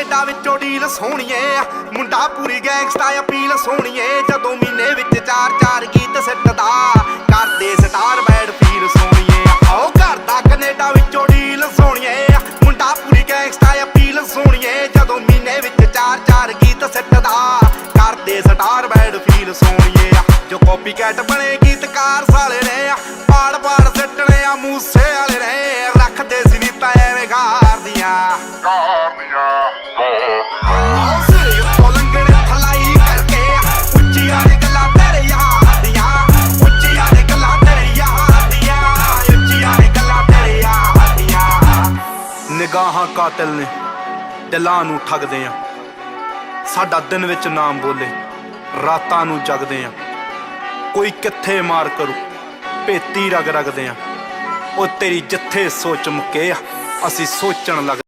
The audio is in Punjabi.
ਕੈਨੇਡਾ ਵਿੱਚੋਂ ਡੀਲ ਸੋਹਣੀਏ, ਮੁੰਡਾ ਪੂਰੀ ਗੈਂਗਸਟਾ ਅਪੀਲ ਸੋਹਣੀਏ। ਜਦੋਂ ਮਹੀਨੇ ਵਿੱਚ 4-4 ਗੀਤ ਸਿੱਟਦਾ, ਕਰਦੇ ਸਟਾਰ ਬੈਡ ਫੀਲ ਸੋਹਣੀਏ। ਆਓ ਘਰ ਦਾ ਕੈਨੇਡਾ ਵਿੱਚੋਂ ਡੀਲ ਸੋਹਣੀਏ, ਮੁੰਡਾ ਪੂਰੀ ਗੈਂਗਸਟਾ ਅਪੀਲ ਸੋਹਣੀਏ। ਜਦੋਂ ਮਹੀਨੇ ਵਿੱਚ 4-4 ਗੀਤ ਸਿੱਟਦਾ, ਕਰਦੇ ਸਟਾਰ ਬੈਡ ਫੀਲ ਸੋਹਣੀਏ। ਜੋ ਕਾਪੀ ਕੈਟ ਬਣੇ ਗੀਤਕਾਰ ਸਾਲੇ ਨੇ, ਪਾੜ ਸਿੱਟਣੇ ਆ ਮੂਸੇ ਵਾਲੇ ਨੇ। ਰੱਖਦੇ ਸੀ ਨੀਤਾਂ ਐਵੇਂ ਗਾਰਦੀਆਂ ਸਿਰੇ ਉੱਤੋਂ ਲੰਘਣੇ ਫਲਾਈ ਕਰਕੇ, ਉੱਚੀਆਂ ਨੇ ਗੱਲਾਂ ਤੇਰੇ ਯਾਰ ਦੀਆਂ, ਉੱਚੀਆਂ ਨੇ ਗੱਲਾਂ ਤੇਰੇ ਯਾਰ ਦੀਆਂ, ਉੱਚੀਆਂ ਨੇ ਗੱਲਾਂ ਤੇਰੇ ਯਾਰ ਦੀਆਂ। ਨਿਗਾਹਾਂ ਕਾਤਿਲ ਨੇ, ਦਿਲਾਂ ਨੂੰ ਠੱਗਦੇ ਆ। ਸਾਡਾ ਦਿਨ ਵਿੱਚ ਨਾਮ ਬੋਲੇ, ਰਾਤਾਂ ਨੂੰ ਜਗਦੇ ਆ। ਕੋਈ ਕਿੱਥੇ ਮਾਰ ਕਰੂ, ਭੇਤੀ ਰਗਦੇ ਆ। ਉਹ ਤੇਰੀ ਜਿੱਥੇ ਸੋਚ ਮੁੱਕੇ ਆ, ਅਸੀਂ ਸੋਚਣ ਲੱਗ